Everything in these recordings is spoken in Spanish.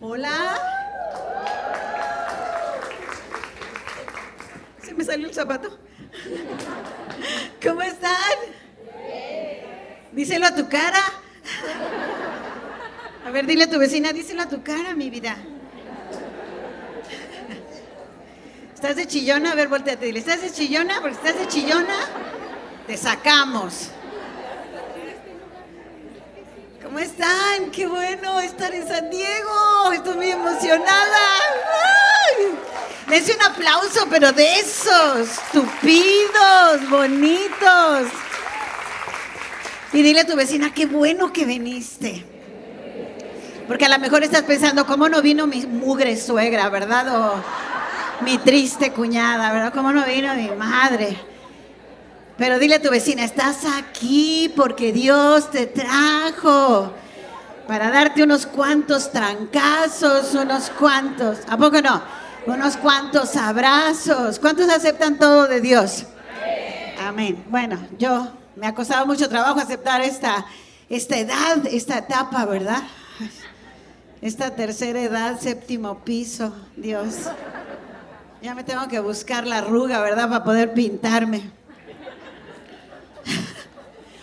Hola. Se me salió el zapato. ¿Cómo están? Díselo a tu cara. A ver, dile a tu vecina, díselo a tu cara, mi vida. ¿Estás de chillona? A ver, volteate, dile, ¿estás de chillona? Porque estás de chillona, te sacamos. ¿Cómo están? Qué bueno estar en San Diego. Estoy muy emocionada. ¡Ay! Dense un aplauso, pero de esos, tupidos, bonitos. Y dile a tu vecina, qué bueno que viniste. Porque a lo mejor estás pensando, ¿cómo no vino mi mugre suegra, verdad? O mi triste cuñada, ¿verdad? ¿Cómo no vino mi madre? Pero dile a tu vecina, estás aquí porque Dios te trajo para darte unos cuantos trancazos, unos cuantos, ¿a poco no? Unos cuantos abrazos. ¿Cuántos aceptan todo de Dios? Amén. Bueno, me ha costado mucho trabajo aceptar esta edad, esta etapa, ¿verdad? Esta tercera edad, séptimo piso, Dios. Ya me tengo que buscar la arruga, ¿verdad? Para poder pintarme.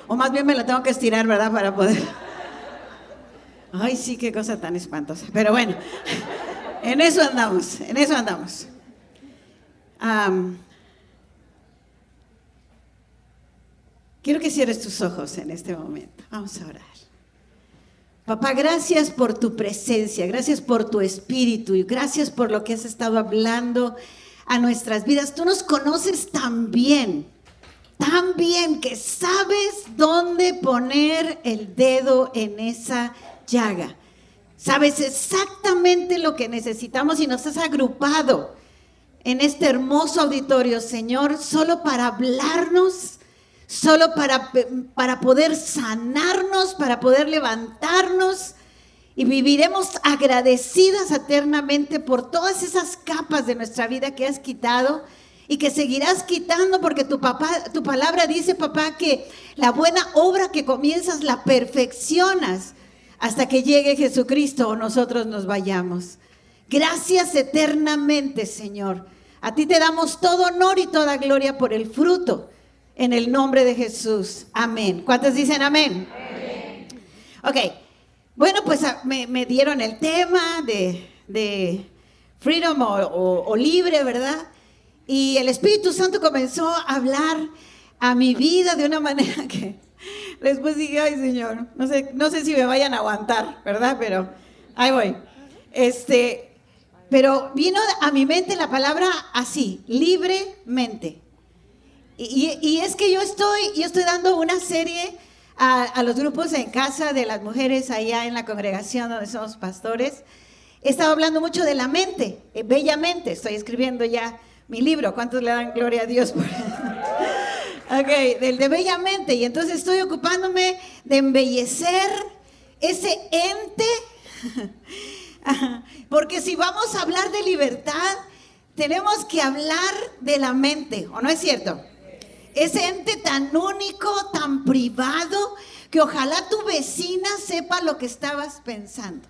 O más bien me la tengo que estirar, ¿verdad? Para poder... Ay, sí, qué cosa tan espantosa. Pero bueno, en eso andamos, en eso andamos. Quiero que cierres tus ojos en este momento. Vamos a orar. Papá, gracias por tu presencia, gracias por tu espíritu y gracias por lo que has estado hablando a nuestras vidas. Tú nos conoces tan bien que sabes dónde poner el dedo en esa llaga. Sabes exactamente lo que necesitamos y nos has agrupado en este hermoso auditorio, Señor, solo para hablarnos, solo para poder sanarnos, para poder levantarnos, y viviremos agradecidas eternamente por todas esas capas de nuestra vida que has quitado y que seguirás quitando, porque tu palabra dice, papá, que la buena obra que comienzas la perfeccionas hasta que llegue Jesucristo o nosotros nos vayamos. Gracias eternamente, Señor. A ti te damos todo honor y toda gloria por el fruto, en el nombre de Jesús. Amén. ¿Cuántos dicen amén? Amén. Ok, bueno, pues me dieron el tema de freedom o libre, ¿verdad? Y el Espíritu Santo comenzó a hablar a mi vida de una manera que después dije, ay, Señor, no sé si me vayan a aguantar, ¿verdad? Pero ahí voy. Pero vino a mi mente la palabra así, libremente. Y es que yo estoy dando una serie a los grupos en casa de las mujeres allá en la congregación donde somos pastores. He estado hablando mucho de la mente, bellamente. Estoy escribiendo ya mi libro. ¿Cuántos le dan gloria a Dios por eso? Ok, del de bellamente. Y entonces estoy ocupándome de embellecer ese ente. Porque si vamos a hablar de libertad, tenemos que hablar de la mente, ¿o no es cierto? Ese ente tan único, tan privado, que ojalá tu vecina sepa lo que estabas pensando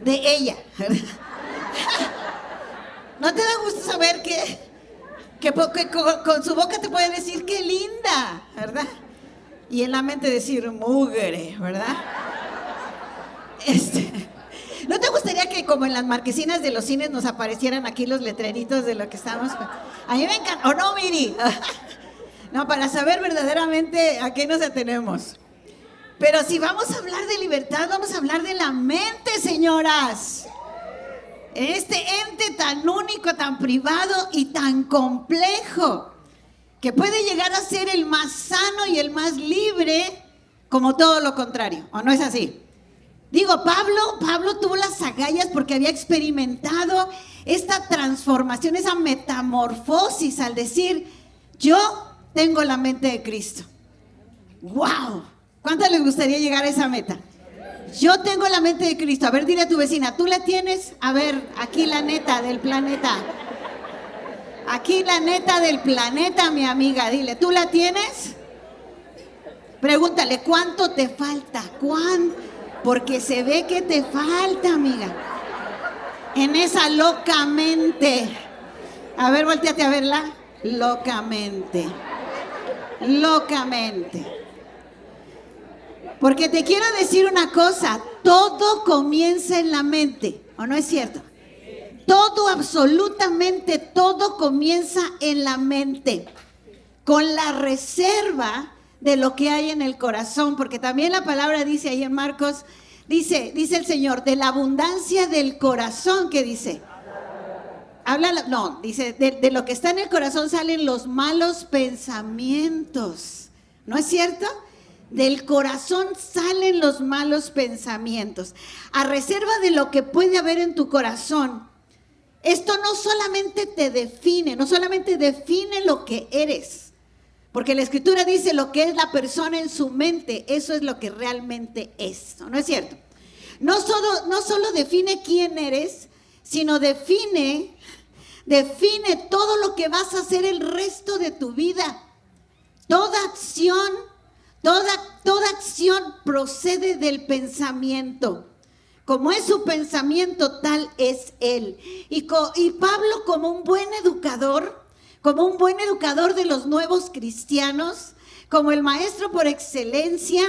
de ella. ¿No te da gusto saber que con su boca te puede decir qué linda, ¿verdad? Y en la mente decir mugre, ¿verdad? ¿No te gustaría que como en las marquesinas de los cines nos aparecieran aquí los letreritos de lo que estamos? A mí me encanta. ¿O no, Miri? No, para saber verdaderamente a qué nos atenemos. Pero si vamos a hablar de libertad, vamos a hablar de la mente, señoras. Este ente tan único, tan privado y tan complejo, que puede llegar a ser el más sano y el más libre, como todo lo contrario. ¿O no es así? Digo, Pablo tuvo las agallas porque había experimentado esta transformación, esa metamorfosis al decir, yo tengo la mente de Cristo. ¡Wow! ¿Cuántas les gustaría llegar a esa meta? Yo tengo la mente de Cristo. A ver, dile a tu vecina, ¿tú la tienes? A ver, aquí la neta del planeta. Aquí la neta del planeta, mi amiga. Dile, ¿tú la tienes? Pregúntale, ¿cuánto te falta? Porque se ve que te falta, amiga. En esa locamente. A ver, volteate a verla. Locamente. Locamente. Porque te quiero decir una cosa. Todo comienza en la mente. ¿O no es cierto? Todo, absolutamente todo comienza en la mente. Con la reserva de lo que hay en el corazón, porque también la palabra dice ahí en Marcos, dice el Señor, de la abundancia del corazón, ¿qué dice? Dice, de lo que está en el corazón salen los malos pensamientos, ¿no es cierto? Del corazón salen los malos pensamientos, a reserva de lo que puede haber en tu corazón. Esto no solamente te define, no solamente define lo que eres, porque la Escritura dice lo que es la persona en su mente, eso es lo que realmente es, ¿no es cierto? No solo define quién eres, sino define todo lo que vas a hacer el resto de tu vida. Toda acción procede del pensamiento. Como es su pensamiento, tal es él. Y Pablo, como un buen educador de los nuevos cristianos, como el maestro por excelencia,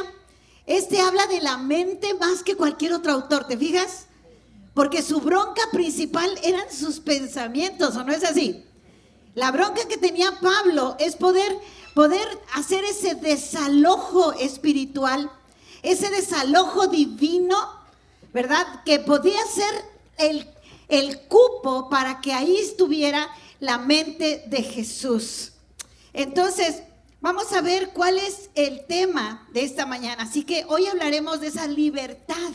habla de la mente más que cualquier otro autor, ¿te fijas? Porque su bronca principal eran sus pensamientos, ¿o no es así? La bronca que tenía Pablo es poder hacer ese desalojo espiritual, ese desalojo divino, ¿verdad? Que podía ser el cupo para que ahí estuviera la mente de Jesús. Entonces, vamos a ver cuál es el tema de esta mañana. Así que hoy hablaremos de esa libertad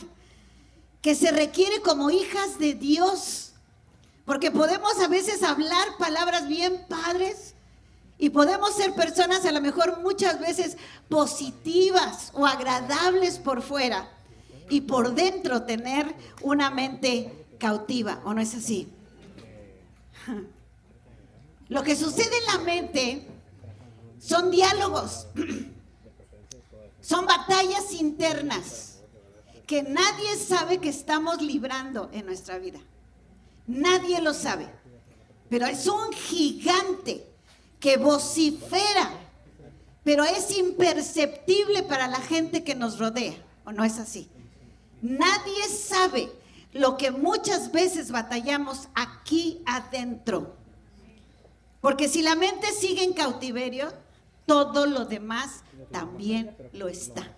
que se requiere como hijas de Dios. Porque podemos a veces hablar palabras bien padres y podemos ser personas a lo mejor muchas veces positivas o agradables por fuera y por dentro tener una mente cautiva, ¿o no es así? Lo que sucede en la mente son diálogos, son batallas internas que nadie sabe que estamos librando en nuestra vida. Nadie lo sabe, pero es un gigante que vocifera, pero es imperceptible para la gente que nos rodea, ¿o no es así? Nadie sabe lo que muchas veces batallamos aquí adentro. Porque si la mente sigue en cautiverio, todo lo demás también lo está.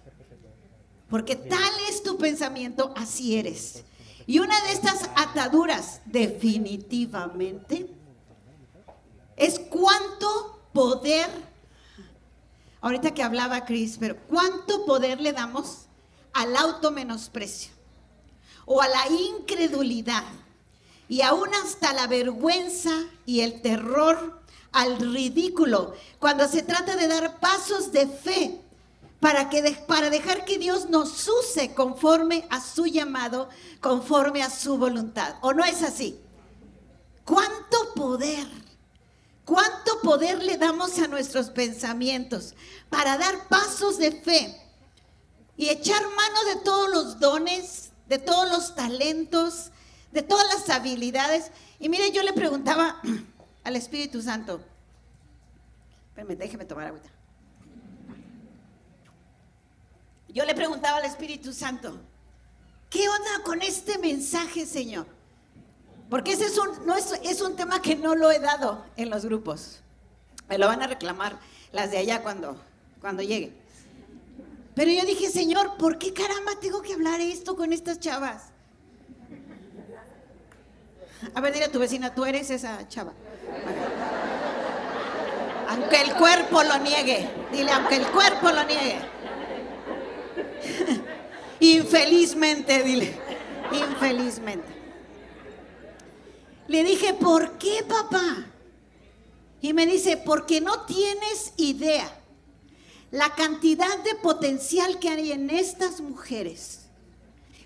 Porque tal es tu pensamiento, así eres. Y una de estas ataduras, definitivamente, es cuánto poder, ahorita que hablaba Cris, pero cuánto poder le damos al automenosprecio o a la incredulidad. Y aún hasta la vergüenza y el terror al ridículo, cuando se trata de dar pasos de fe para dejar que Dios nos use conforme a su llamado, conforme a su voluntad. ¿O no es así? ¿Cuánto poder le damos a nuestros pensamientos para dar pasos de fe y echar mano de todos los dones, de todos los talentos, de todas las habilidades? Y mire, yo le preguntaba al Espíritu Santo, déjeme tomar agüita. Yo le preguntaba al Espíritu Santo, ¿qué onda con este mensaje, Señor? Porque ese es un tema que no lo he dado en los grupos. Me lo van a reclamar las de allá cuando llegue. Pero yo dije, Señor, ¿por qué caramba tengo que hablar esto con estas chavas? A ver, dile a tu vecina, tú eres esa chava. Aunque el cuerpo lo niegue. Dile, aunque el cuerpo lo niegue. Infelizmente, dile. Infelizmente. Le dije, ¿por qué, papá? Y me dice, porque no tienes idea la cantidad de potencial que hay en estas mujeres,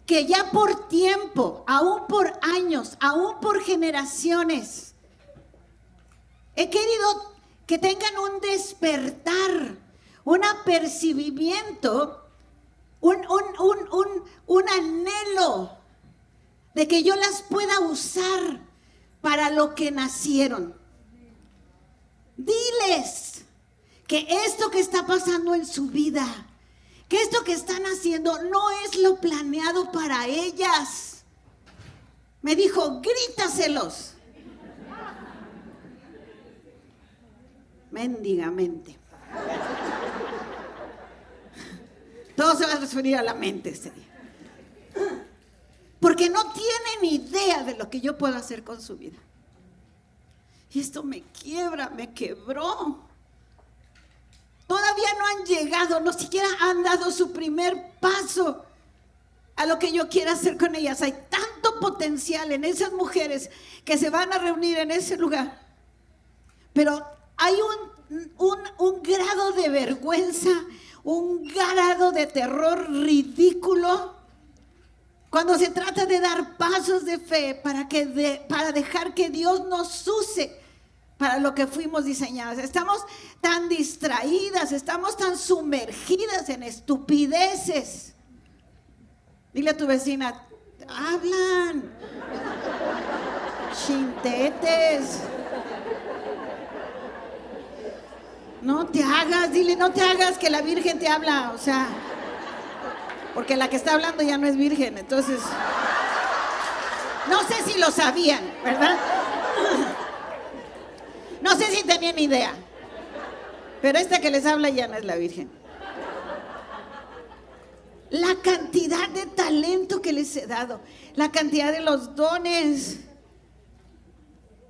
que ya por tiempo, aún por años, aún por generaciones, he querido que tengan un despertar, un apercibimiento un anhelo de que yo las pueda usar para lo que nacieron. Diles que esto que está pasando en su vida, que esto que están haciendo no es lo planeado para ellas. Me dijo, grítaselos. Mendigamente. Todo se va a referir a la mente este día. Porque no tienen idea de lo que yo puedo hacer con su vida. Y esto me quiebra, me quebró. Todavía no han llegado, no siquiera han dado su primer paso a lo que yo quiero hacer con ellas. Hay tanto potencial en esas mujeres que se van a reunir en ese lugar. Pero hay un grado de vergüenza, un grado de terror ridículo cuando se trata de dar pasos de fe para dejar que Dios nos use para lo que fuimos diseñadas. Estamos tan distraídas, estamos tan sumergidas en estupideces. Dile a tu vecina, hablan, chintetes. No te hagas, dile, no te hagas que la Virgen te habla, o sea, porque la que está hablando ya no es virgen, entonces, no sé si lo sabían, ¿verdad? No sé si tenían idea, pero esta que les habla ya no es la Virgen. La cantidad de talento que les he dado, la cantidad de los dones.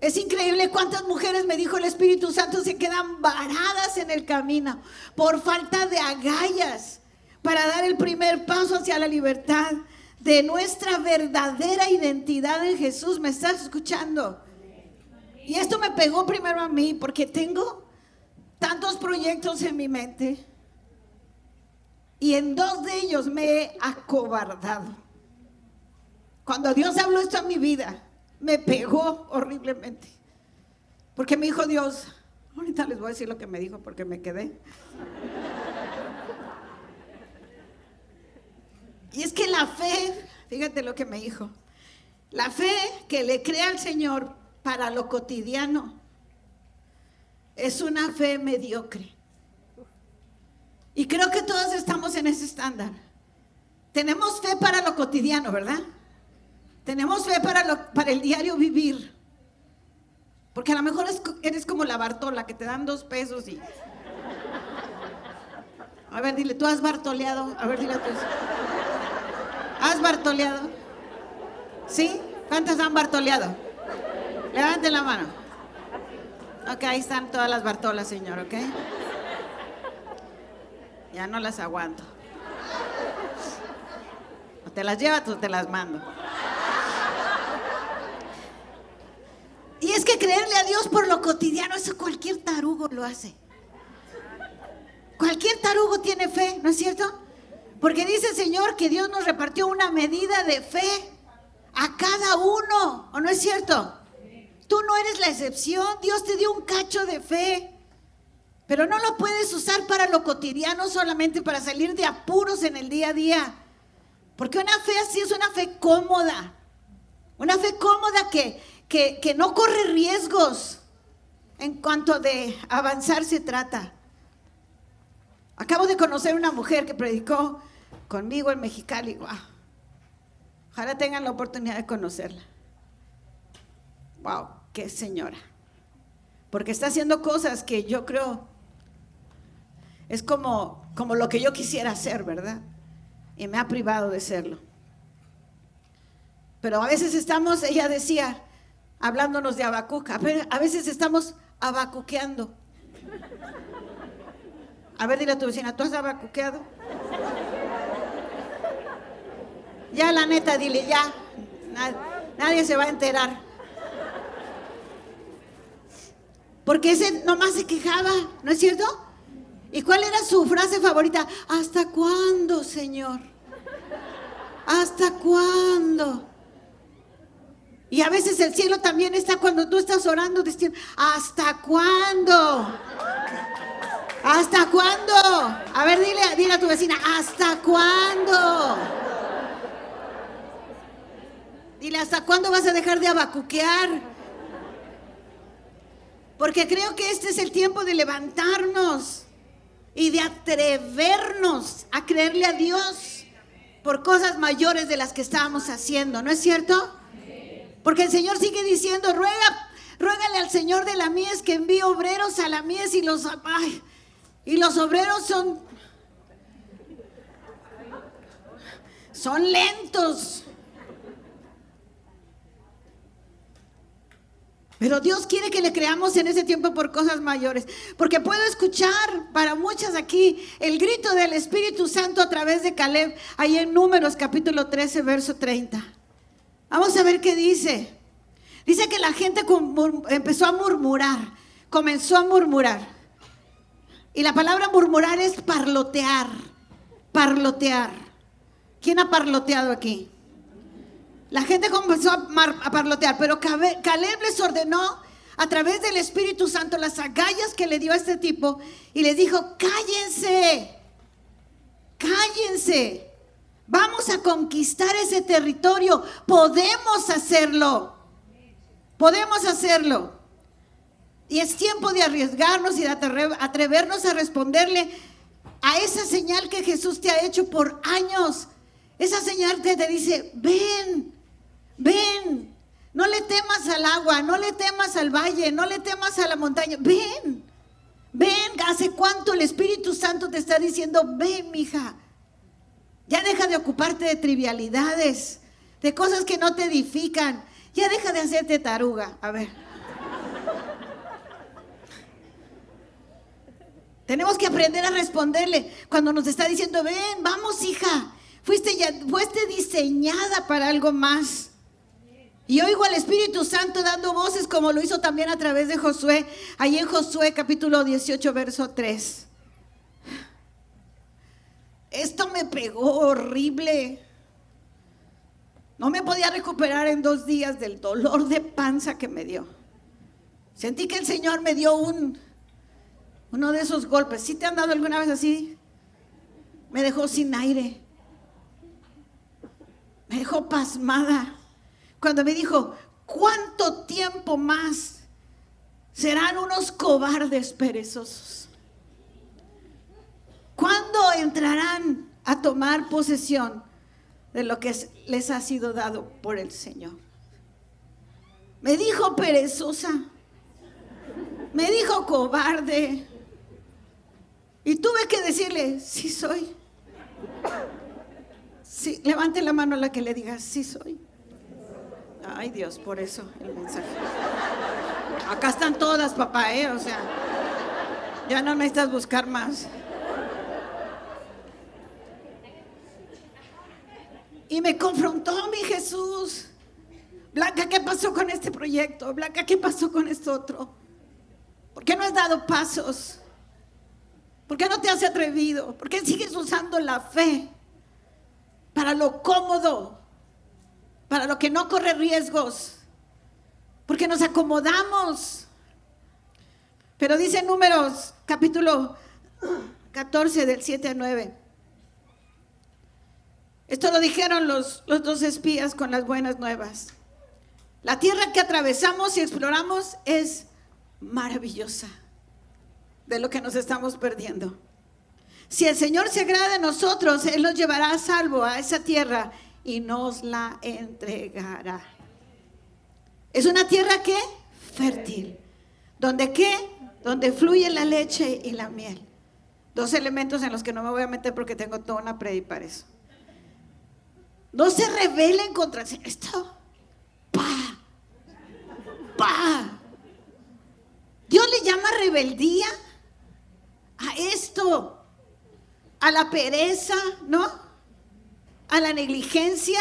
Es increíble cuántas mujeres, me dijo el Espíritu Santo, se quedan varadas en el camino por falta de agallas para dar el primer paso hacia la libertad de nuestra verdadera identidad en Jesús. ¿Me estás escuchando? Y esto me pegó primero a mí porque tengo tantos proyectos en mi mente y en 2 de ellos me he acobardado. Cuando Dios habló esto a mi vida, me pegó horriblemente. Porque me dijo Dios, ahorita les voy a decir lo que me dijo porque me quedé. Y es que la fe, fíjate lo que me dijo, la fe que le crea al Señor para lo cotidiano es una fe mediocre. Y creo que todos estamos en ese estándar. Tenemos fe para lo cotidiano, ¿verdad? Tenemos fe para el diario vivir. Porque a lo mejor eres como la Bartola, que te dan 2 pesos y... A ver, dile, ¿tú has bartoleado? A ver, dile tú. ¿Has bartoleado? ¿Sí? ¿Cuántas han bartoleado? Levanten la mano. Ok, ahí están todas las Bartolas, señor, ¿ok? Ya no las aguanto. O te las llevas o te las mando. Y es que creerle a Dios por lo cotidiano, eso cualquier tarugo lo hace. Cualquier tarugo tiene fe, ¿no es cierto? Porque dice el Señor que Dios nos repartió una medida de fe a cada uno, ¿o no es cierto? Tú no eres la excepción, Dios te dio un cacho de fe, pero no lo puedes usar para lo cotidiano, solamente para salir de apuros en el día a día. Porque una fe así es una fe cómoda, que no corre riesgos en cuanto de avanzar se trata. Acabo de conocer una mujer que predicó conmigo en Mexicali. Wow. Ojalá tengan la oportunidad de conocerla. Wow, qué señora. Porque está haciendo cosas que yo creo es como lo que yo quisiera hacer, ¿verdad? Y me ha privado de serlo. Pero a veces estamos, ella decía, hablándonos de Habacuc, a veces estamos habacuqueando. A ver, dile a tu vecina, ¿tú has habacuqueado? Ya, la neta, dile, ya. Nadie se va a enterar. Porque ese nomás se quejaba, ¿no es cierto? ¿Y cuál era su frase favorita? ¿Hasta cuándo, Señor? ¿Hasta cuándo? Y a veces el cielo también está cuando tú estás orando diciendo, ¿hasta cuándo? ¿Hasta cuándo? A ver, dile a tu vecina, ¿hasta cuándo? Dile, ¿hasta cuándo vas a dejar de abacuquear? Porque creo que este es el tiempo de levantarnos y de atrevernos a creerle a Dios por cosas mayores de las que estábamos haciendo, ¿no es cierto? Porque el Señor sigue diciendo, ruégale al Señor de la mies que envíe obreros a la mies, y los obreros son lentos. Pero Dios quiere que le creamos en ese tiempo por cosas mayores. Porque puedo escuchar para muchas aquí el grito del Espíritu Santo a través de Caleb, ahí en Números capítulo 13, verso 30. Vamos a ver qué dice. Dice que la gente empezó a murmurar, comenzó a murmurar. Y la palabra murmurar es parlotear, parlotear. ¿Quién ha parloteado aquí? La gente comenzó a parlotear, pero Caleb les ordenó a través del Espíritu Santo las agallas que le dio a este tipo y les dijo, cállense, cállense, vamos a conquistar ese territorio, podemos hacerlo, podemos hacerlo. Y es tiempo de arriesgarnos y de atrevernos a responderle a esa señal que Jesús te ha hecho por años. Esa señal te dice, ven, ven, no le temas al agua, no le temas al valle, no le temas a la montaña, ven, ven. ¿Hace cuánto el Espíritu Santo te está diciendo, ven, mija? Ya deja de ocuparte de trivialidades, de cosas que no te edifican, ya deja de hacerte taruga. A ver, tenemos que aprender a responderle cuando nos está diciendo, ven, vamos, hija, fuiste diseñada para algo más. Y oigo al Espíritu Santo dando voces como lo hizo también a través de Josué, ahí en Josué capítulo 18, verso 3. Esto me pegó horrible. No me podía recuperar en 2 días del dolor de panza que me dio. Sentí que el Señor me dio uno de esos golpes. ¿Sí te han dado alguna vez así? Me dejó sin aire. Me dejó pasmada. Cuando me dijo, ¿cuánto tiempo más serán unos cobardes perezosos? ¿Cuándo entrarán a tomar posesión de lo que les ha sido dado por el Señor? Me dijo perezosa, me dijo cobarde, y tuve que decirle, sí soy. Sí, levante la mano a la que le diga, sí soy. Ay, Dios, por eso el mensaje. Acá están todas, papá, o sea, ya no necesitas buscar más. Y me confrontó mi Jesús. Blanca, ¿qué pasó con este proyecto? Blanca, ¿qué pasó con esto otro? ¿Por qué no has dado pasos? ¿Por qué no te has atrevido? ¿Por qué sigues usando la fe para lo cómodo? Para lo que no corre riesgos, porque nos acomodamos. Pero dice Números capítulo 14 del 7 al 9. Esto lo dijeron los 2 espías con las buenas nuevas. La tierra que atravesamos y exploramos es maravillosa, de lo que nos estamos perdiendo. Si el Señor se agrada de nosotros, Él nos llevará a salvo a esa tierra y nos la entregará. Es una tierra ¿qué? Fértil. ¿Donde qué? Donde fluye la leche y la miel. 2 elementos en los que no me voy a meter porque tengo toda una predica para eso. No se rebelen contra esto. Dios le llama rebeldía a esto, a la pereza, ¿no? A la negligencia.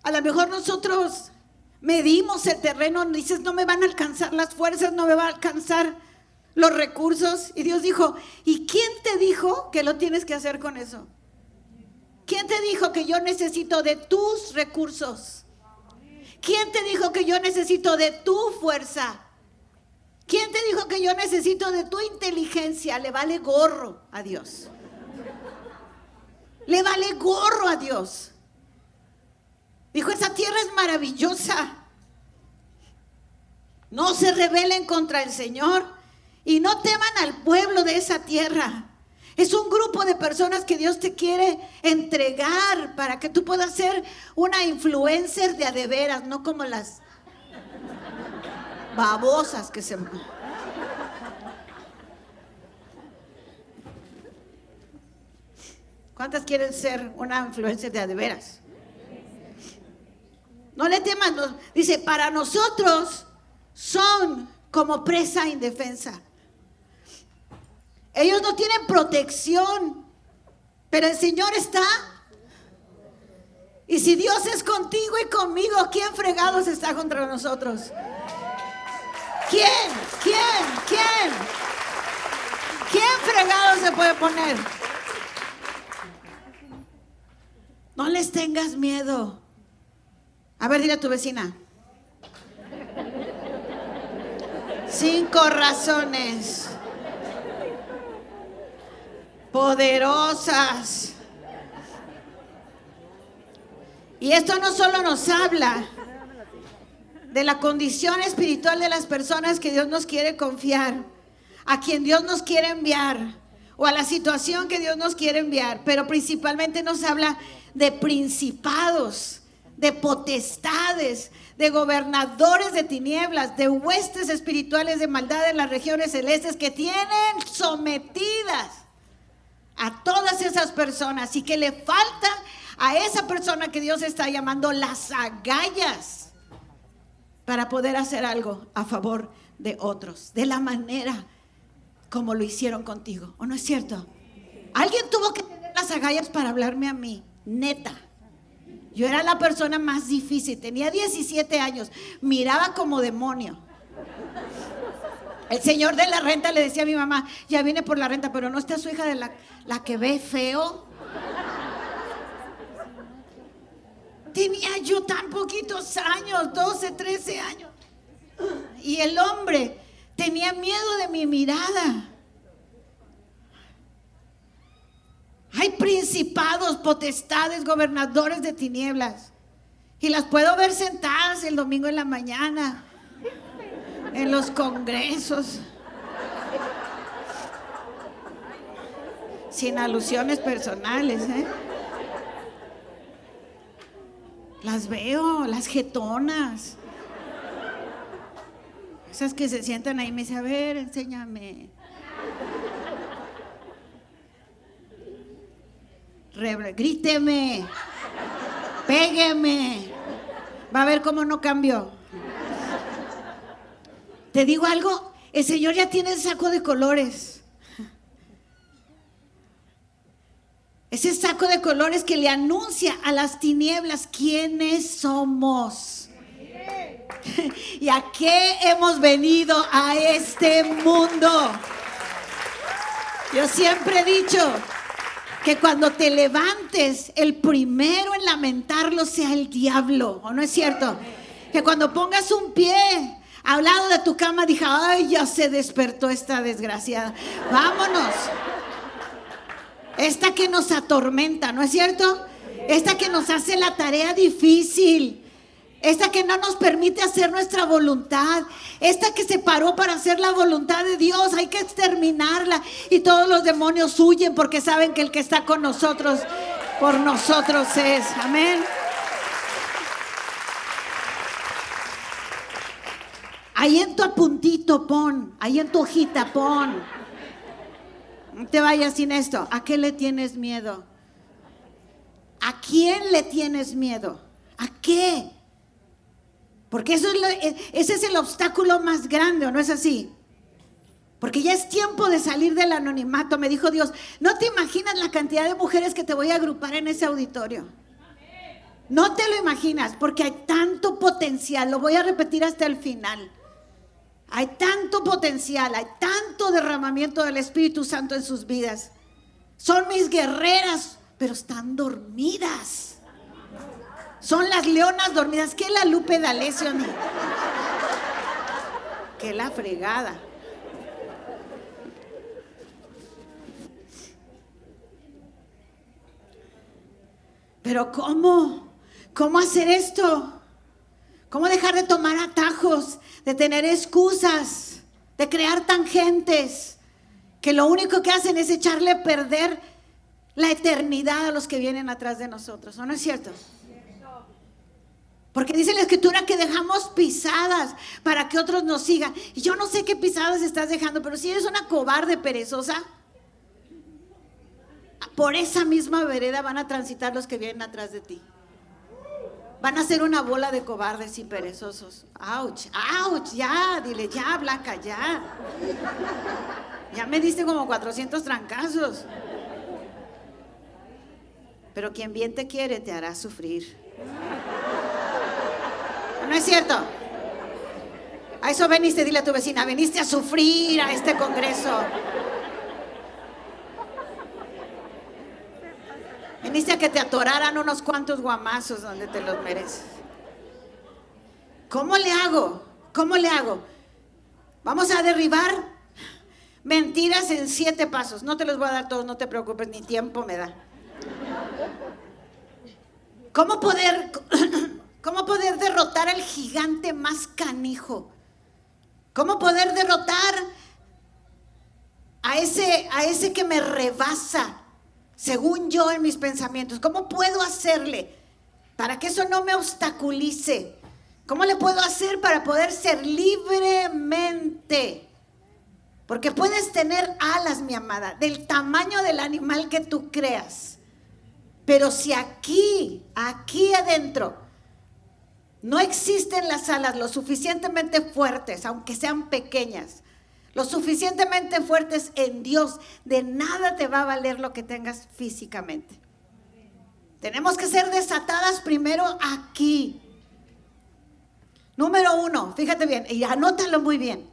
A lo mejor nosotros medimos el terreno, dices, no me van a alcanzar las fuerzas, no me van a alcanzar los recursos. Y Dios dijo, ¿y quién te dijo que lo tienes que hacer con eso? ¿Quién te dijo que yo necesito de tus recursos? ¿Quién te dijo que yo necesito de tu fuerza? ¿Quién te dijo que yo necesito de tu inteligencia? Le vale gorro a Dios. Le vale gorro a Dios. Dijo, esa tierra es maravillosa. No se rebelen contra el Señor y no teman al pueblo de esa tierra. Es un grupo de personas que Dios te quiere entregar para que tú puedas ser una influencer de a de veras, no como las babosas que se... ¿Cuántas quieren ser una influencer de a de veras? No le teman, dice, para nosotros son como presa indefensa. Ellos no tienen protección, pero el Señor está. Y si Dios es contigo y conmigo, ¿quién fregados está contra nosotros? ¿Quién? ¿Quién fregados se puede poner? No les tengas miedo. A ver, dile a tu vecina. 5 razones poderosas. Y esto no solo nos habla de la condición espiritual de las personas que Dios nos quiere confiar, a quien Dios nos quiere enviar, o a la situación que Dios nos quiere enviar, pero principalmente nos habla de principados, de potestades, de gobernadores de tinieblas, de huestes espirituales de maldad en las regiones celestes que tienen sometidas a todas esas personas, y que le falta a esa persona que Dios está llamando las agallas para poder hacer algo a favor de otros, de la manera como lo hicieron contigo, ¿o no es cierto? Alguien tuvo que tener las agallas para hablarme a mí, neta. Yo era la persona más difícil, tenía 17 años, miraba como demonio. El señor de la renta le decía a mi mamá, ya viene por la renta, pero no está su hija de la que ve feo. Tenía yo tan poquitos años, 12, 13 años. Y el hombre tenía miedo de mi mirada. Hay principados, potestades, gobernadores de tinieblas. Y las puedo ver sentadas el domingo en la mañana, en los congresos. Sin alusiones personales, ¿eh? Las veo, las jetonas. Esas que se sientan ahí y me dicen, a ver, enséñame. Gríteme, pégueme. Va a ver cómo no cambió. Te digo algo, el Señor ya tiene el saco de colores. Ese saco de colores que le anuncia a las tinieblas quiénes somos. ¿Y a qué hemos venido a este mundo? Yo siempre he dicho que cuando te levantes, el primero en lamentarlo sea el diablo, ¿o no es cierto? Que cuando pongas un pie al lado de tu cama, dije, ay, ya se despertó esta desgraciada. Vámonos. Esta que nos atormenta, ¿no es cierto? Esta que nos hace la tarea difícil. Esta que no nos permite hacer nuestra voluntad. Esta que se paró para hacer la voluntad de Dios. Hay que exterminarla. Y todos los demonios huyen porque saben que el que está con nosotros, por nosotros es. Amén. Ahí en tu apuntito pon. Ahí en tu hojita pon. No te vayas sin esto. ¿A qué le tienes miedo? ¿A quién le tienes miedo? ¿A qué? Porque ese es el obstáculo más grande, ¿o no es así? Porque ya es tiempo de salir del anonimato. Me dijo Dios, no te imaginas la cantidad de mujeres que te voy a agrupar en ese auditorio. No te lo imaginas, porque hay tanto potencial. Lo voy a repetir hasta el final. Hay tanto potencial, hay tanto derramamiento del Espíritu Santo en sus vidas. Son mis guerreras, pero están dormidas. Son las leonas dormidas. ¿Qué es la Lupe D'Alessio? que la fregada. Pero ¿cómo hacer esto? ¿Cómo dejar de tomar atajos, de tener excusas, de crear tangentes que lo único que hacen es echarle a perder la eternidad a los que vienen atrás de nosotros? ¿O no es cierto? Porque dice la Escritura que dejamos pisadas para que otros nos sigan. Y yo no sé qué pisadas estás dejando, pero si eres una cobarde perezosa, por esa misma vereda van a transitar los que vienen atrás de ti. Van a ser una bola de cobardes y perezosos. ¡Auch! ¡Auch! Ya, dile, ya, Blanca, ya. Ya me diste como 400 trancazos. Pero quien bien te quiere te hará sufrir. ¿No es cierto? A eso veniste, dile a tu vecina, veniste a sufrir a este congreso. Viniste a que te atoraran unos cuantos guamazos donde te los mereces. ¿Cómo le hago? ¿Cómo le hago? Vamos a derribar mentiras en 7 pasos. No te los voy a dar todos, no te preocupes, ni tiempo me da. ¿Cómo poder derrotar al gigante más canijo? ¿Cómo poder derrotar a ese que me rebasa, según yo en mis pensamientos? ¿Cómo puedo hacerle para que eso no me obstaculice? ¿Cómo le puedo hacer para poder ser libremente? Porque puedes tener alas, mi amada, del tamaño del animal que tú creas. Pero si aquí adentro no existen las alas lo suficientemente fuertes, aunque sean pequeñas, lo suficientemente fuertes en Dios, de nada te va a valer lo que tengas físicamente. Tenemos que ser desatadas primero aquí. Número 1, fíjate bien, y anótalo muy bien.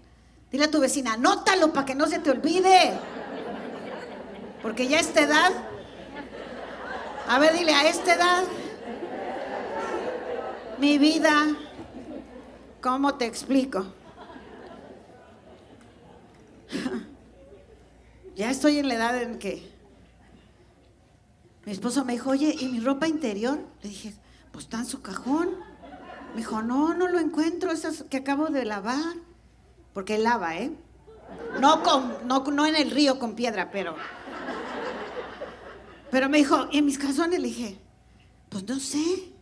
Dile a tu vecina, anótalo para que no se te olvide. Porque ya a esta edad, a ver, dile, a esta edad, mi vida, ¿cómo te explico? Ya estoy en la edad en que mi esposo me dijo, oye, ¿y mi ropa interior? Le dije, pues está en su cajón. Me dijo, no lo encuentro, esas que acabo de lavar. Porque él lava, ¿eh? No en el río con piedra, pero me dijo, ¿y mis calzones? Le dije, pues no sé.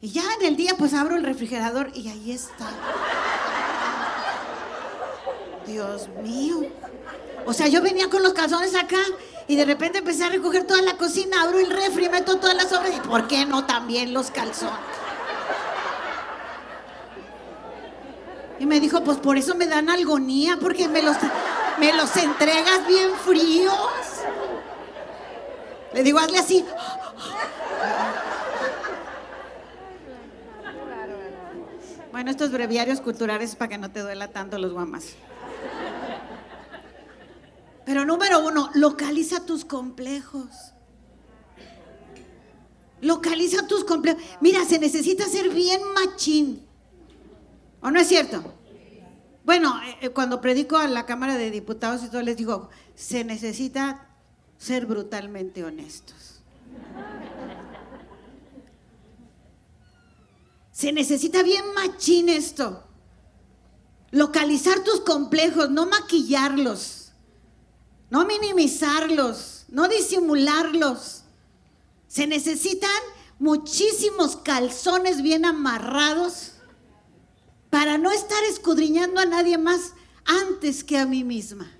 Y ya en el día pues abro el refrigerador y ahí está. Dios mío. O sea, yo venía con los calzones acá y de repente empecé a recoger toda la cocina, abro el refri, meto todas las sobras y ¿por qué no también los calzones? Y me dijo, pues por eso me dan agonía, porque me los entregas bien fríos. Le digo, hazle así. Bueno, estos breviarios culturales es para que no te duela tanto los guamas. Pero número 1, localiza tus complejos. Localiza tus complejos. Mira, se necesita ser bien machín. ¿O no es cierto? Bueno, cuando predico a la Cámara de Diputados y todo, les digo, se necesita ser brutalmente honestos. Se necesita bien machín esto. Localizar tus complejos, no maquillarlos, no minimizarlos, no disimularlos. Se necesitan muchísimos calzones bien amarrados para no estar escudriñando a nadie más antes que a mí misma.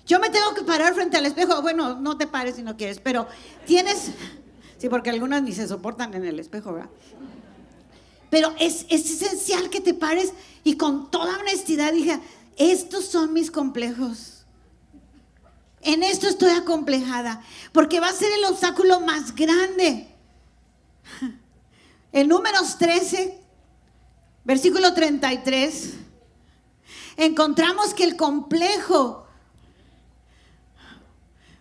Yo me tengo que parar frente al espejo. Bueno, no te pares si no quieres, pero tienes... Sí, porque algunas ni se soportan en el espejo, ¿verdad? Pero es esencial que te pares y con toda honestidad diga, estos son mis complejos. En esto estoy acomplejada, porque va a ser el obstáculo más grande. En Números 13, versículo 33, encontramos que el complejo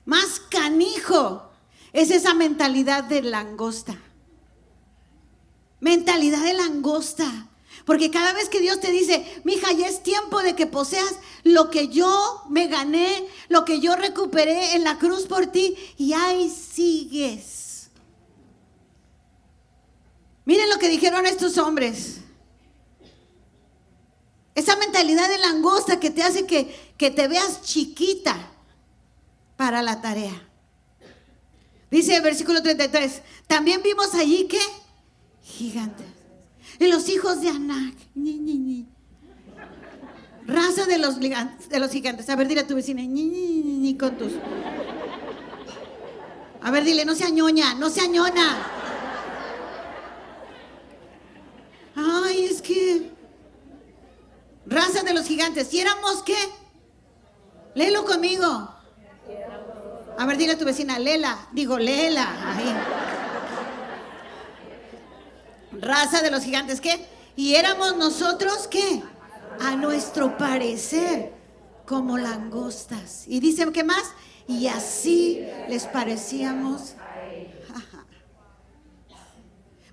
más canijo es esa mentalidad de langosta. Mentalidad de langosta. Porque cada vez que Dios te dice, mija, ya es tiempo de que poseas lo que yo me gané, lo que yo recuperé en la cruz por ti, y ahí sigues. Miren lo que dijeron estos hombres. Esa mentalidad de langosta que te hace que te veas chiquita para la tarea. Dice el versículo 33, también vimos allí que gigantes. Y los hijos de Anac, raza de los gigantes. A ver, dile a tu vecina, con tus. A ver, dile, no sea ñoña, no sea ñona. Ay, es que raza de los gigantes. ¿Y éramos qué? Léelo conmigo. A ver, dile a tu vecina, léela. Ahí. Raza de los gigantes, ¿qué? Y éramos nosotros, ¿qué? A nuestro parecer, como langostas. Y dice, ¿qué más? Y así les parecíamos.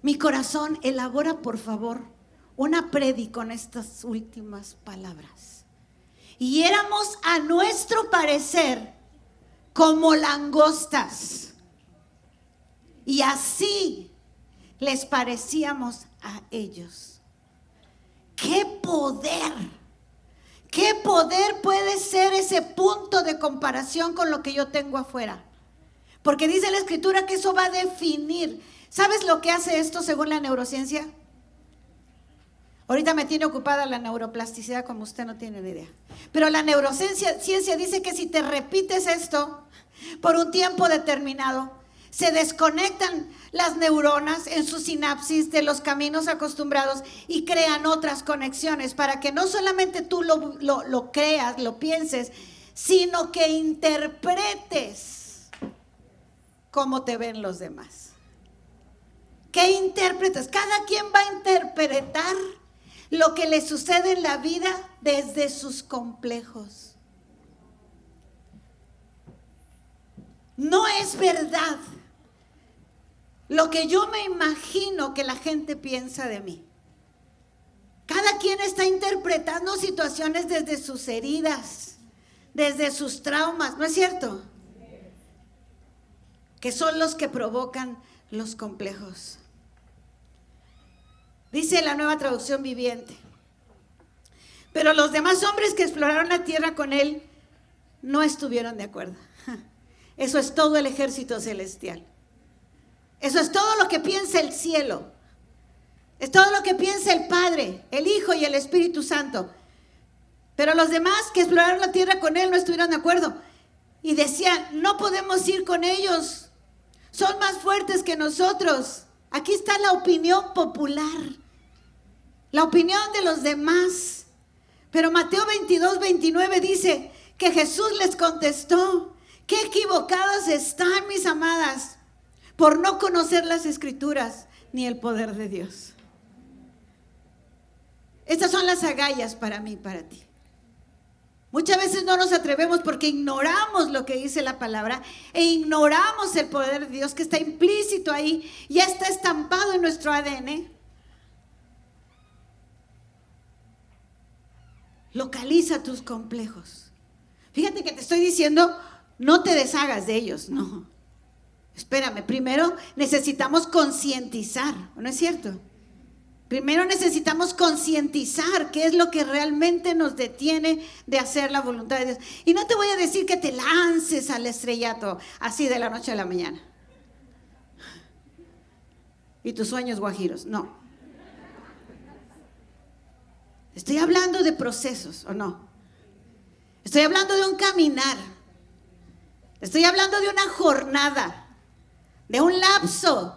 Mi corazón, elabora por favor una prédica con estas últimas palabras. Y éramos a nuestro parecer como langostas. Y así les parecíamos a ellos. ¡Qué poder! ¿Qué poder puede ser ese punto de comparación con lo que yo tengo afuera? Porque dice la Escritura que eso va a definir. ¿Sabes lo que hace esto según la neurociencia? Ahorita me tiene ocupada la neuroplasticidad como usted no tiene ni idea. Pero la neurociencia dice que si te repites esto por un tiempo determinado, se desconectan las neuronas en su sinapsis de los caminos acostumbrados y crean otras conexiones para que no solamente tú lo creas, lo pienses, sino que interpretes cómo te ven los demás. ¿Qué interpretas? Cada quien va a interpretar lo que le sucede en la vida desde sus complejos. No es verdad lo que yo me imagino que la gente piensa de mí. Cada quien está interpretando situaciones desde sus heridas, desde sus traumas, ¿no es cierto? Que son los que provocan los complejos. Dice la Nueva Traducción Viviente. Pero los demás hombres que exploraron la tierra con él no estuvieron de acuerdo. Eso es todo el ejército celestial. Eso es todo lo que piensa el cielo. Es todo lo que piensa el Padre, el Hijo y el Espíritu Santo. Pero los demás que exploraron la tierra con él no estuvieron de acuerdo. Y decían, no podemos ir con ellos. Son más fuertes que nosotros. Aquí está la opinión popular. La opinión de los demás. Pero Mateo 22:29 dice que Jesús les contestó, qué equivocadas están, mis amadas, por no conocer las Escrituras ni el poder de Dios. Estas son las agallas para mí, para ti. Muchas veces no nos atrevemos porque ignoramos lo que dice la palabra e ignoramos el poder de Dios que está implícito ahí, ya está estampado en nuestro ADN. Localiza tus complejos. Fíjate que te estoy diciendo, no te deshagas de ellos, no. Espérame, primero necesitamos concientizar, ¿no es cierto? Primero necesitamos concientizar qué es lo que realmente nos detiene de hacer la voluntad de Dios. Y no te voy a decir que te lances al estrellato así de la noche a la mañana. Y tus sueños guajiros, no. Estoy hablando de procesos, ¿o no? Estoy hablando de un caminar. Estoy hablando de una jornada, de un lapso,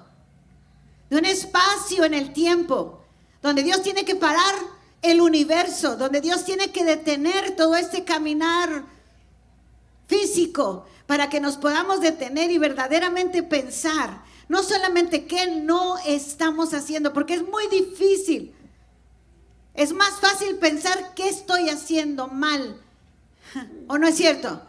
de un espacio en el tiempo, donde Dios tiene que parar el universo, donde Dios tiene que detener todo este caminar físico para que nos podamos detener y verdaderamente pensar, no solamente qué no estamos haciendo, porque es muy difícil. Es más fácil pensar qué estoy haciendo mal, ¿o no es cierto?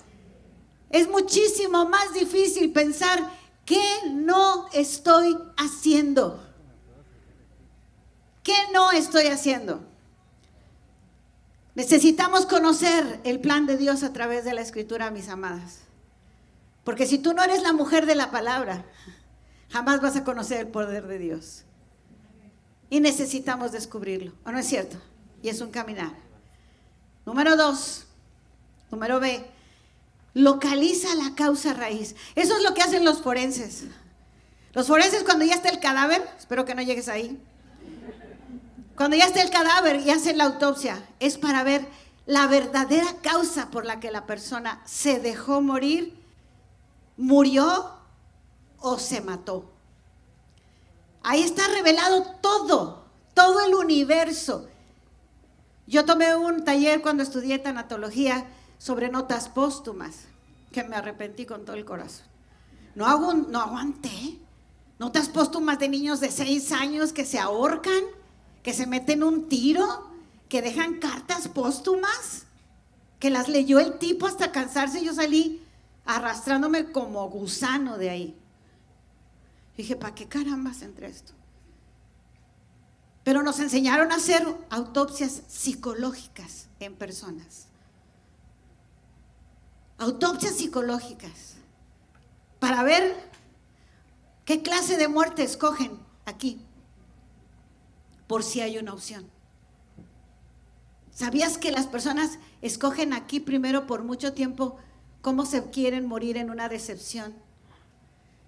Es muchísimo más difícil pensar qué no estoy haciendo. ¿Qué no estoy haciendo? Necesitamos conocer el plan de Dios a través de la Escritura, mis amadas. Porque si tú no eres la mujer de la palabra, jamás vas a conocer el poder de Dios. Y necesitamos descubrirlo, ¿o no es cierto? Y es un caminar. Número 2, número B, localiza la causa raíz. Eso es lo que hacen los forenses. Los forenses, cuando ya está el cadáver, espero que no llegues ahí, cuando ya está el cadáver y hacen la autopsia, es para ver la verdadera causa por la que la persona se dejó morir, murió o se mató. Ahí está revelado todo el universo. Yo tomé un taller cuando estudié tanatología sobre notas póstumas, que me arrepentí con todo el corazón. No aguanté. Notas póstumas de niños de 6 años que se ahorcan, que se meten un tiro, que dejan cartas póstumas, que las leyó el tipo hasta cansarse. Yo salí arrastrándome como gusano de ahí. Dije, ¿para qué carambas entre esto? Pero nos enseñaron a hacer autopsias psicológicas en personas. Autopsias psicológicas. Para ver qué clase de muerte escogen aquí. Por si hay una opción. ¿Sabías que las personas escogen aquí primero por mucho tiempo cómo se quieren morir en una decepción?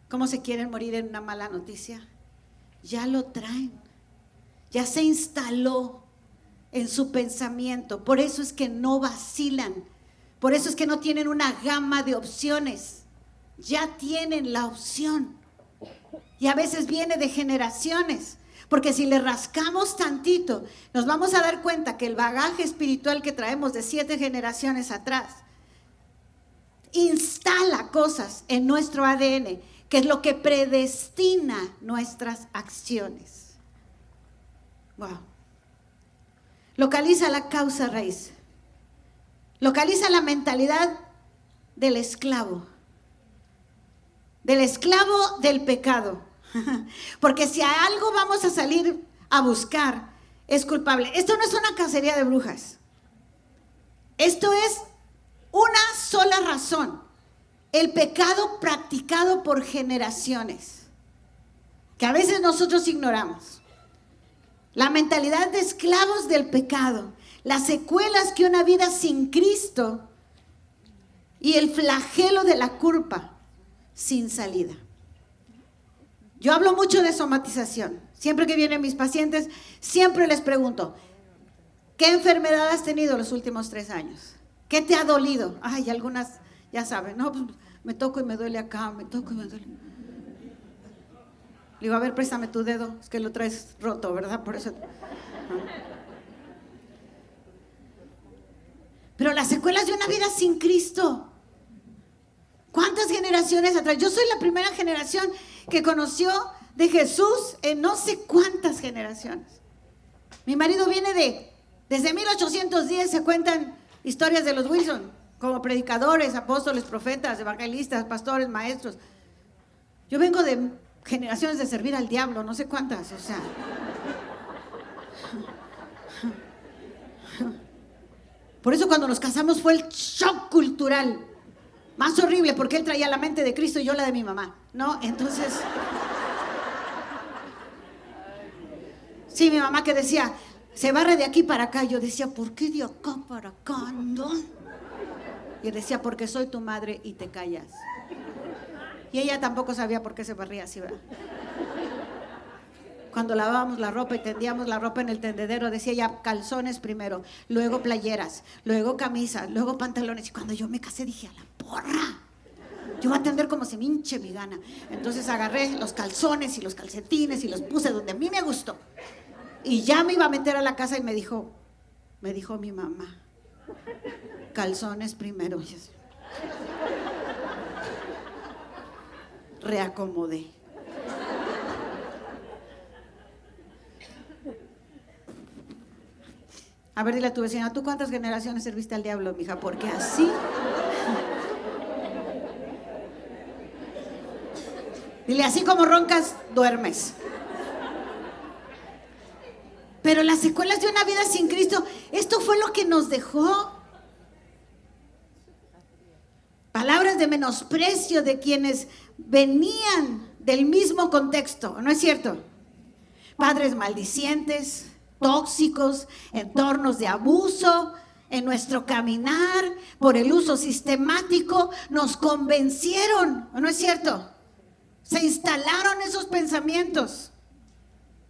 ¿Cómo se quieren morir en una mala noticia? Ya lo traen, ya se instaló en su pensamiento. Por eso es que no vacilan, por eso es que no tienen una gama de opciones. Ya tienen la opción. Y a veces viene de generaciones, porque si le rascamos tantito, nos vamos a dar cuenta que el bagaje espiritual que traemos de 7 generaciones atrás instala cosas en nuestro ADN, que es lo que predestina nuestras acciones. Wow. Localiza la causa raíz. Localiza la mentalidad del esclavo del pecado. Porque si a algo vamos a salir a buscar, es culpable. Esto no es una cacería de brujas. Esto es una sola razón. El pecado practicado por generaciones, que a veces nosotros ignoramos. La mentalidad de esclavos del pecado, las secuelas que una vida sin Cristo y el flagelo de la culpa sin salida. Yo hablo mucho de somatización. Siempre que vienen mis pacientes, siempre les pregunto, ¿qué enfermedad has tenido los últimos 3 años? ¿Qué te ha dolido? Ay, algunas ya saben, no, pues me toco y me duele acá, me toco y me duele. Le digo, a ver, préstame tu dedo, es que lo traes roto, ¿verdad? Por eso. Pero las secuelas de una vida sin Cristo. ¿Cuántas generaciones atrás? Yo soy la primera generación que conoció de Jesús en no sé cuántas generaciones. Mi marido viene desde 1810 se cuentan historias de los Wilson, como predicadores, apóstoles, profetas, evangelistas, pastores, maestros. Yo vengo de generaciones de servir al diablo, no sé cuántas, o sea. Por eso cuando nos casamos fue el shock cultural más horrible, porque él traía la mente de Cristo y yo la de mi mamá, ¿no? Entonces, sí, mi mamá que decía, se barre de aquí para acá. Yo decía, ¿por qué de acá para acá, no? Y decía, porque soy tu madre y te callas. Y ella tampoco sabía por qué se barría así, ¿verdad? Cuando lavábamos la ropa y tendíamos la ropa en el tendedero, decía ella, calzones primero, luego playeras, luego camisas, luego pantalones. Y cuando yo me casé dije, a la porra, yo voy a tender como se me hinche mi gana. Entonces agarré los calzones y los calcetines y los puse donde a mí me gustó. Y ya me iba a meter a la casa y me dijo mi mamá, calzones primero. Reacomodé. A ver, dile a tu vecina, ¿tú cuántas generaciones serviste al diablo, mija? Porque así. Dile, así como roncas, duermes. Pero las secuelas de una vida sin Cristo, esto fue lo que nos dejó. Palabras de menosprecio de quienes venían del mismo contexto, ¿no es cierto? Padres maldicientes, tóxicos, entornos de abuso en nuestro caminar por el uso sistemático, nos convencieron, ¿no es cierto? Se instalaron esos pensamientos.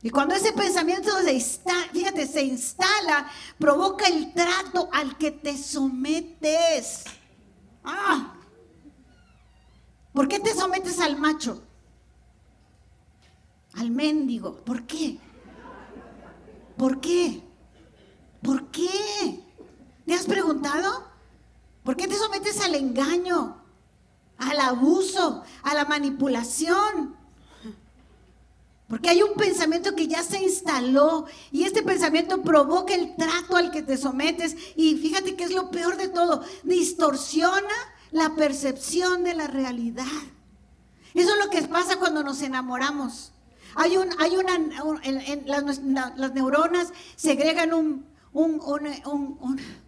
Y cuando ese pensamiento se instala, provoca el trato al que te sometes. ¿Por qué te sometes al macho? Al mendigo. ¿Por qué? ¿Por qué? ¿Por qué? ¿Te has preguntado? ¿Por qué te sometes al engaño, al abuso, a la manipulación? Porque hay un pensamiento que ya se instaló y este pensamiento provoca el trato al que te sometes y fíjate que es lo peor de todo, distorsiona la percepción de la realidad. Eso es lo que pasa cuando nos enamoramos. Las neuronas segregan un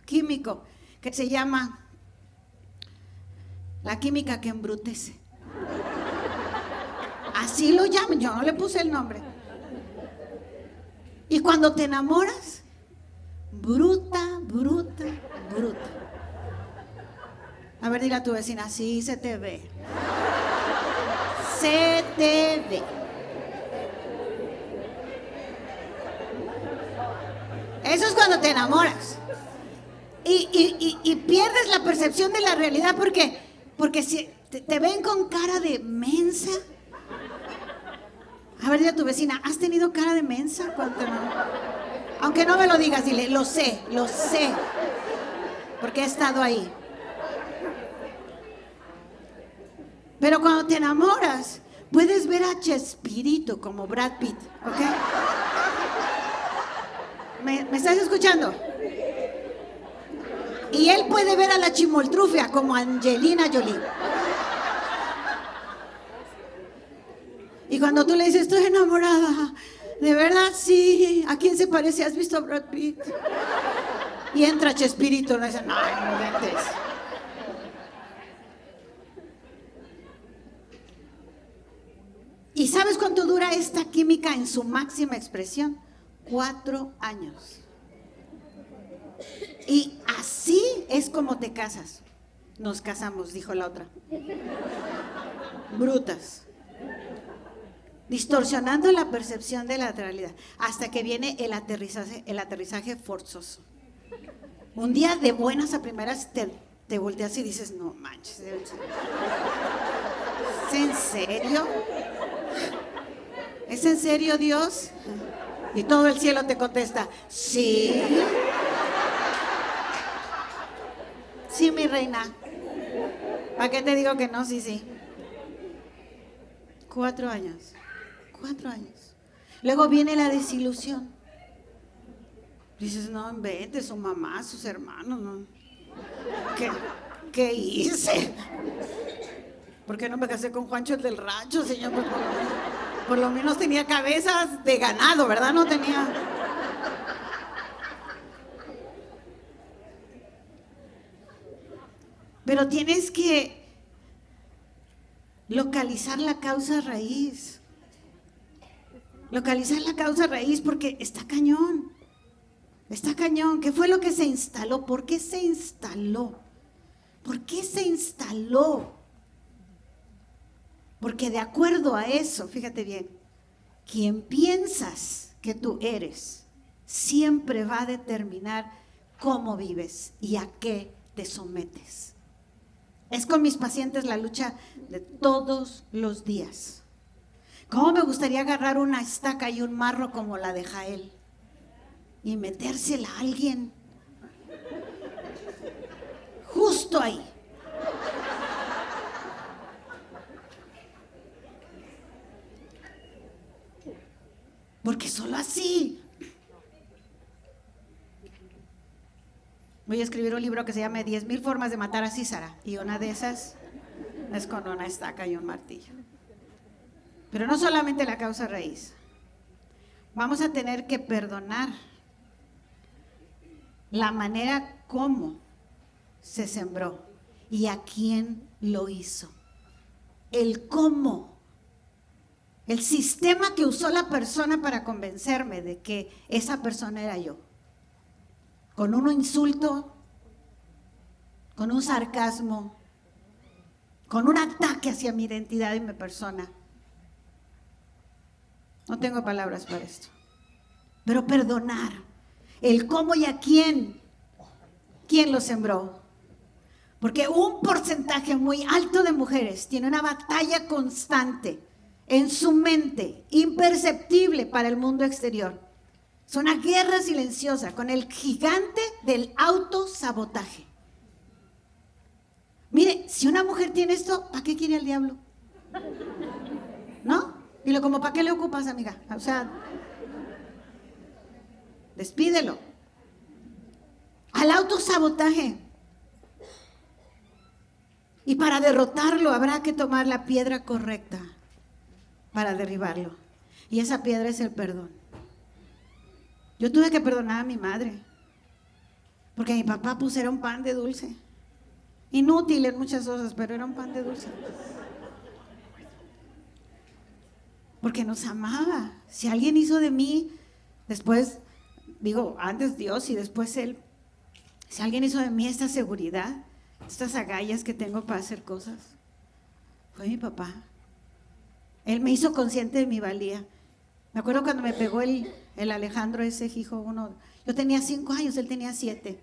químico que se llama la química que embrutece. Así lo llaman, yo no le puse el nombre. Y cuando te enamoras, bruta. A ver, dile a tu vecina, sí, se te ve. Se te ve. Eso es cuando te enamoras. Y pierdes la percepción de la realidad porque si te ven con cara de mensa. A ver, dile a tu vecina, ¿has tenido cara de mensa? Aunque no me lo digas, dile, lo sé, porque he estado ahí. Pero cuando te enamoras, puedes ver a Chespirito como Brad Pitt, ¿ok? ¿Me estás escuchando? Y él puede ver a la Chimoltrufia como Angelina Jolie. Y cuando tú le dices, estoy enamorada, de verdad sí, ¿a quién se parece? ¿Has visto a Brad Pitt? Y entra Chespirito y le dice, no inventes. ¿Y sabes cuánto dura esta química en su máxima expresión? 4 años. Y así es como te casas. Nos casamos, dijo la otra. Brutas. Distorsionando la percepción de la realidad hasta que viene el aterrizaje forzoso. Un día de buenas a primeras te volteas y dices, no manches, ¿es en serio? ¿Es en serio, Dios? Y todo el cielo te contesta, sí. Sí, mi reina. ¿Para qué te digo que no? Sí. 4 años. 4 años. Luego viene la desilusión. Dices, no inventes, su mamá, sus hermanos, no. ¿Qué hice? ¿Por qué no me casé con Juancho el del rancho, señor? Por lo menos tenía cabezas de ganado, ¿verdad? No tenía. Pero tienes que localizar la causa raíz. Localizar la causa raíz porque está cañón. Está cañón. ¿Qué fue lo que se instaló? ¿Por qué se instaló? ¿Por qué se instaló? Porque de acuerdo a eso, fíjate bien, quien piensas que tú eres siempre va a determinar cómo vives y a qué te sometes. Es con mis pacientes la lucha de todos los días. ¿Cómo me gustaría agarrar una estaca y un marro como la de Jael y metérsela a alguien justo ahí? Porque solo así. Voy a escribir un libro que se llama 10,000 formas de matar a Císara. Y una de esas es con una estaca y un martillo. Pero no solamente la causa raíz. vamos a tener que perdonar la manera como se sembró y a quién lo hizo. El cómo, el sistema que usó la persona para convencerme de que esa persona era yo. Con un insulto, con un sarcasmo, con un ataque hacia mi identidad y mi persona. No tengo palabras para esto. Pero perdonar, el cómo y a quién lo sembró. Porque un porcentaje muy alto de mujeres tiene una batalla constante en su mente, imperceptible para el mundo exterior. Es una guerra silenciosa con el gigante del autosabotaje. Mire, si una mujer tiene esto, ¿para qué quiere al diablo? ¿No? Dile, como, ¿para qué le ocupas, amiga? O sea, despídelo. Al autosabotaje. Y para derrotarlo habrá que tomar la piedra correcta para derribarlo. Y esa piedra es el perdón. Yo tuve que perdonar a mi madre, porque mi papá pues era un pan de dulce. Inútil en muchas cosas, pero era un pan de dulce. Porque nos amaba. Si alguien hizo de mí, después, digo, antes Dios y después Él, si alguien hizo de mí esta seguridad, estas agallas que tengo para hacer cosas, fue mi papá. Él me hizo consciente de mi valía. Me acuerdo cuando me pegó el Alejandro, ese hijo uno. Yo tenía 5 años, él tenía 7.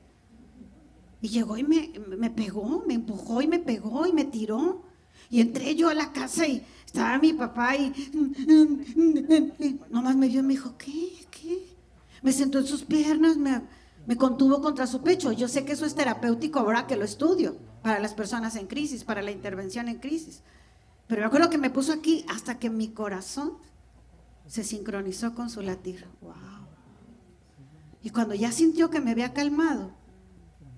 Y llegó y me pegó, me empujó y me pegó y me tiró. Y entré yo a la casa y estaba mi papá y nomás me vio y me dijo, ¿qué? Me sentó en sus piernas, me contuvo contra su pecho. Yo sé que eso es terapéutico ahora que lo estudio, para las personas en crisis, para la intervención en crisis. Pero me acuerdo que me puso aquí hasta que mi corazón se sincronizó con su latir. ¡Wow! Y cuando ya sintió que me había calmado,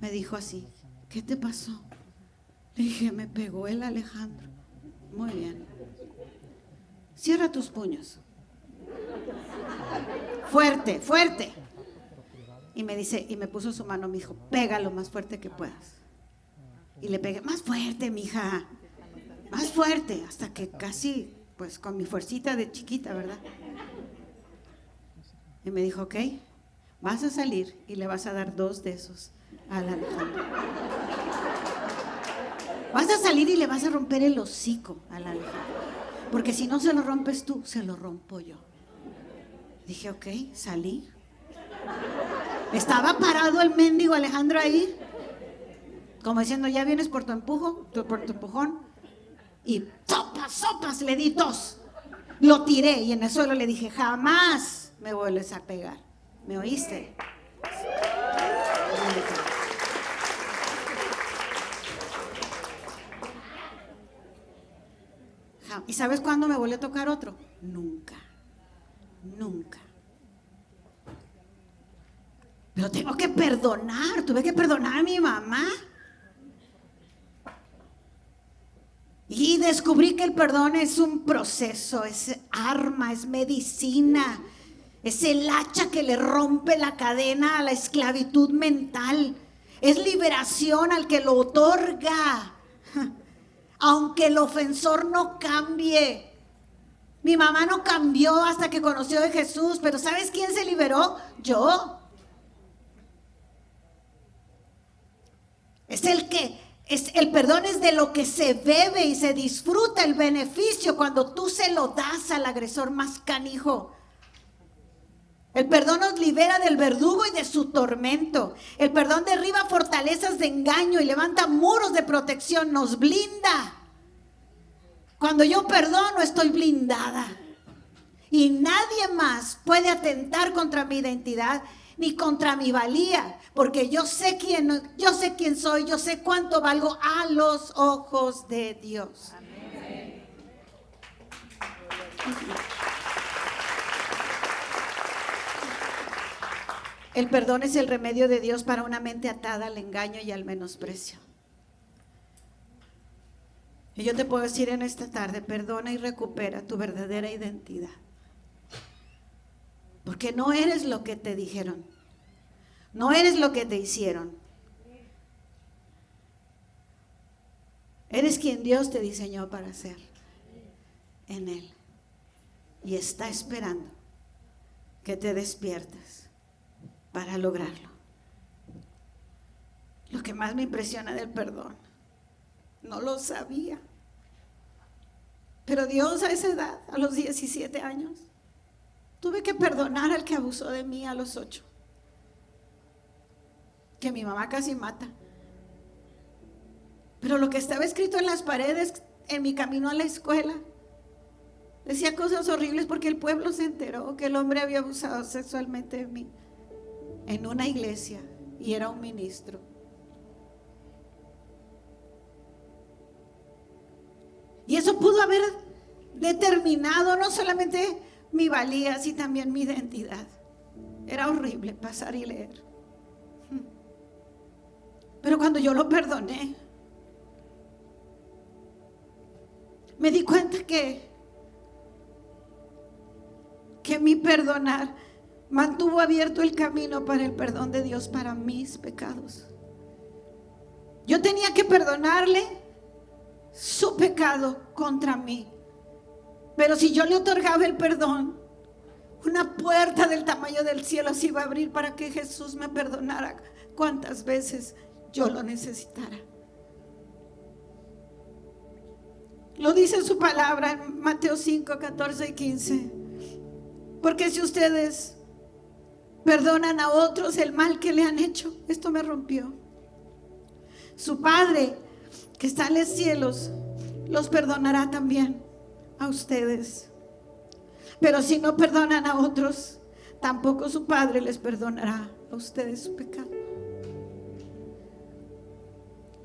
me dijo así, ¿qué te pasó? Le dije, me pegó el Alejandro. Muy bien. Cierra tus puños. Fuerte, fuerte. Y me dice, y me puso su mano, me dijo, pega lo más fuerte que puedas. Y le pegué, más fuerte, mija. Más fuerte, hasta que casi, pues con mi fuercita de chiquita, ¿verdad? Y me dijo, ok, vas a salir y le vas a dar 2 de esos al Alejandro. Vas a salir y le vas a romper el hocico al Alejandro. Porque si no se lo rompes tú, se lo rompo yo. Dije, ok, salí. Estaba parado el mendigo Alejandro ahí, como diciendo, ya vienes por tu empujón. Y sopas, le di 2. Lo tiré y en el suelo le dije, jamás me vuelves a pegar. ¿Me oíste? ¿Y sabes cuándo me volvió a tocar otro? Nunca. Pero tengo que perdonar, tuve que perdonar a mi mamá. Y descubrí que el perdón es un proceso, es arma, es medicina, es el hacha que le rompe la cadena a la esclavitud mental, es liberación al que lo otorga, aunque el ofensor no cambie. Mi mamá no cambió hasta que conoció a Jesús, pero ¿sabes quién se liberó? Yo. El perdón es de lo que se bebe y se disfruta el beneficio cuando tú se lo das al agresor más canijo. El perdón nos libera del verdugo y de su tormento. El perdón derriba fortalezas de engaño y levanta muros de protección, nos blinda. Cuando yo perdono, estoy blindada. Y nadie más puede atentar contra mi identidad ni contra mi valía, porque yo sé quién soy, yo sé cuánto valgo a los ojos de Dios. Amén. El perdón es el remedio de Dios para una mente atada al engaño y al menosprecio. Y yo te puedo decir en esta tarde, perdona y recupera tu verdadera identidad. Porque no eres lo que te dijeron. No eres lo que te hicieron. Eres quien Dios te diseñó para ser en Él. Y está esperando que te despiertes para lograrlo. Lo que más me impresiona del perdón, no lo sabía. Pero Dios a esa edad, a los 17 años, tuve que perdonar al que abusó de mí a los 8. Que mi mamá casi mata. Pero lo que estaba escrito en las paredes en mi camino a la escuela decía cosas horribles porque el pueblo se enteró que el hombre había abusado sexualmente de mí en una iglesia y era un ministro. Y eso pudo haber determinado no solamente mi valía, sino también mi identidad. Era horrible pasar y leer. Pero cuando yo lo perdoné, me di cuenta que mi perdonar mantuvo abierto el camino para el perdón de Dios para mis pecados. Yo tenía que perdonarle su pecado contra mí. Pero si yo le otorgaba el perdón, una puerta del tamaño del cielo se iba a abrir para que Jesús me perdonara cuantas veces yo lo necesitara. Lo dice su palabra en Mateo 5, 14 y 15. Porque si ustedes perdonan a otros el mal que le han hecho, esto me rompió. Su Padre que está en los cielos los perdonará también a ustedes. Pero si no perdonan a otros, tampoco su Padre les perdonará a ustedes su pecado.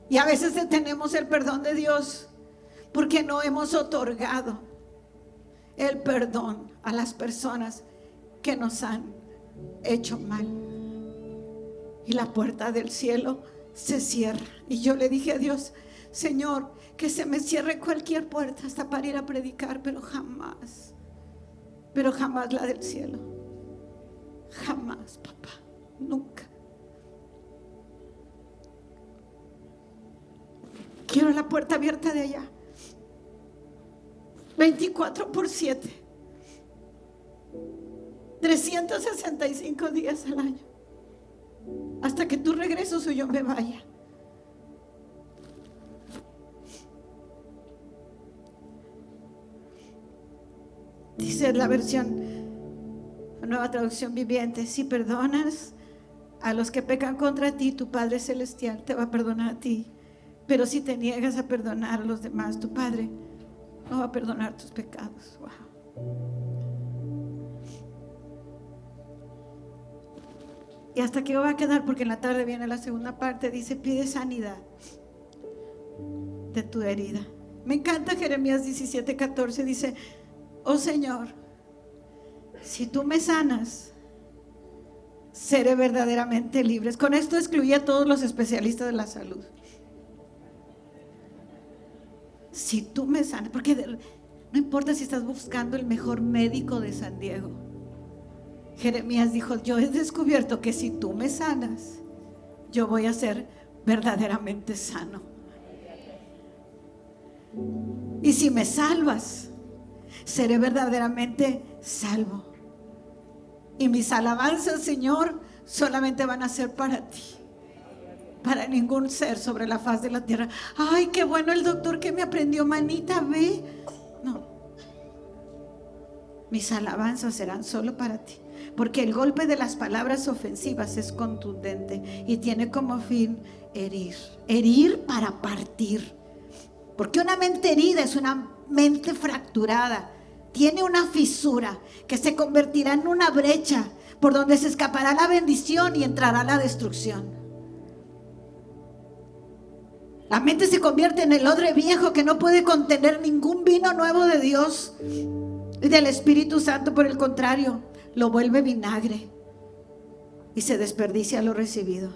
Y a veces detenemos el perdón de Dios porque no hemos otorgado el perdón a las personas que nos han hecho mal. Y la puerta del cielo se cierra. Y yo le dije a Dios: Señor, que se me cierre cualquier puerta hasta para ir a predicar, pero jamás la del cielo. Jamás, papá, nunca. Quiero la puerta abierta de allá, 24/7, 365 días al año, hasta que tu regreso o yo me vaya. Dice la versión, la Nueva Traducción Viviente: si perdonas a los que pecan contra ti, tu Padre Celestial te va a perdonar a ti. Pero si te niegas a perdonar a los demás, tu Padre no va a perdonar tus pecados. Wow. Y hasta que va a quedar, porque en la tarde viene la segunda parte. Dice: pide sanidad de tu herida. Me encanta Jeremías 17:14. Dice: oh Señor, si tú me sanas, seré verdaderamente libre. Con esto excluye a todos los especialistas de la salud. Si tú me sanas, porque no importa si estás buscando el mejor médico de San Diego. Jeremías dijo: yo he descubierto que si tú me sanas, yo voy a ser verdaderamente sano. Y si me salvas, seré verdaderamente salvo. Y mis alabanzas, Señor, solamente van a ser para ti, para ningún ser sobre la faz de la tierra. Ay, qué bueno el doctor que me aprendió, manita, ve. No, mis alabanzas serán solo para ti, porque el golpe de las palabras ofensivas es contundente y tiene como fin herir para partir. Porque una mente herida es una mente fracturada, tiene una fisura que se convertirá en una brecha por donde se escapará la bendición y entrará la destrucción. La mente se convierte en el odre viejo que no puede contener ningún vino nuevo de Dios y del Espíritu Santo. Por el contrario, lo vuelve vinagre y se desperdicia lo recibido.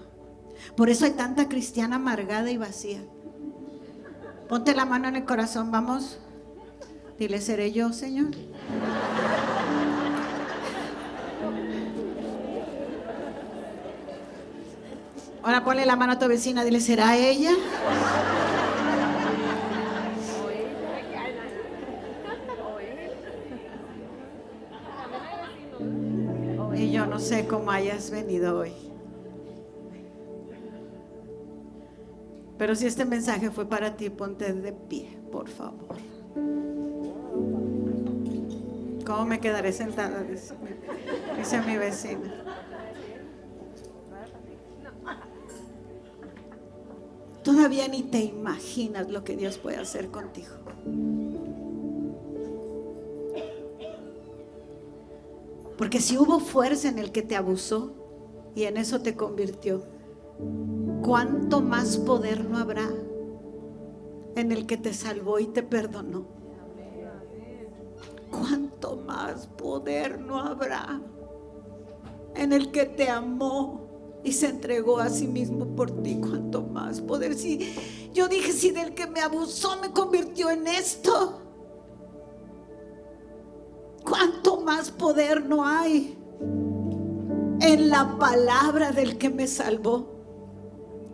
Por eso hay tanta cristiana amargada y vacía. Ponte la mano en el corazón, vamos. Dile: seré yo, Señor. Ahora ponle la mano a tu vecina, dile, ¿será ella? Y yo no sé cómo hayas venido hoy. Pero si este mensaje fue para ti, ponte de pie, por favor. ¿Cómo me quedaré sentada? Dice mi vecina. Todavía ni te imaginas lo que Dios puede hacer contigo. Porque si hubo fuerza en el que te abusó y en eso te convirtió, ¿cuánto más poder no habrá en el que te salvó y te perdonó? ¿Cuánto más poder no habrá en el que te amó y se entregó a sí mismo por ti? ¿Cuánto más poder? Si yo dije, si del que me abusó me convirtió en esto, ¿cuánto más poder no hay en la palabra del que me salvó?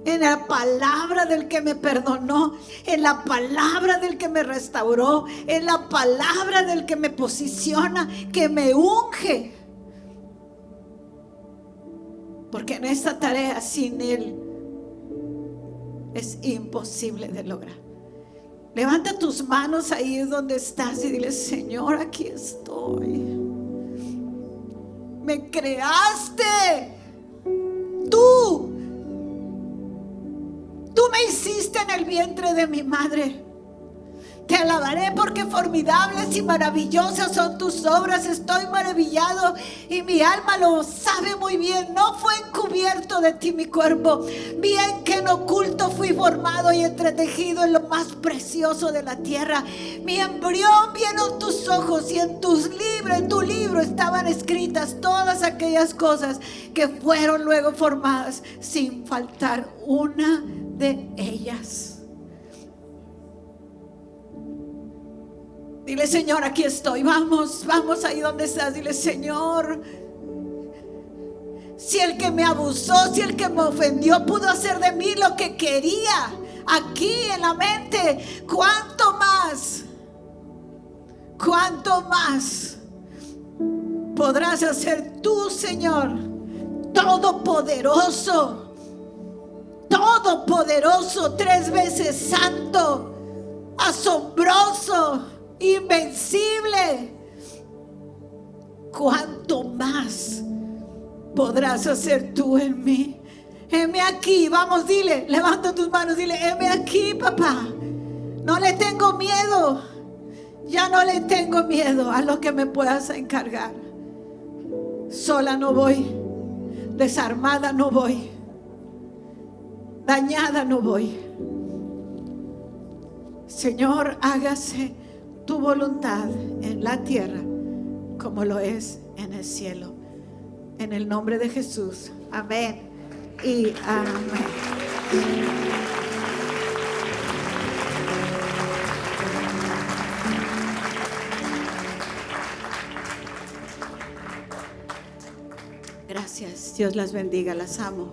En la palabra del que me perdonó, en la palabra del que me restauró, en la palabra del que me posiciona, que me unge. Porque en esta tarea sin Él es imposible de lograr. Levanta tus manos ahí donde estás y dile, Señor, aquí estoy. Me creaste. Tú me hiciste en el vientre de mi madre. Te alabaré porque formidables y maravillosas son tus obras. Estoy maravillado y mi alma lo sabe muy bien. No fue encubierto de ti mi cuerpo. Bien que en oculto fui formado y entretejido en lo más precioso de la tierra. Mi embrión vieron tus ojos y en tu libro estaban escritas todas aquellas cosas que fueron luego formadas sin faltar una de ellas. Dile, Señor, aquí estoy. Vamos ahí donde estás. Dile, Señor, si el que me abusó, si el que me ofendió pudo hacer de mí lo que quería aquí en la mente, ¿cuánto más podrás hacer tú, Señor, todopoderoso, 3 veces santo, asombroso, invencible? ¿Cuánto más podrás hacer tú en mí? Heme aquí, vamos, dile, levanta tus manos, dile, heme aquí, papá. No le tengo miedo, ya no le tengo miedo a lo que me puedas encargar. Sola no voy, desarmada no voy, dañada no voy. Señor, hágase tu voluntad en la tierra como lo es en el cielo. En el nombre de Jesús. Amén y amén. Gracias. Dios las bendiga. Las amo.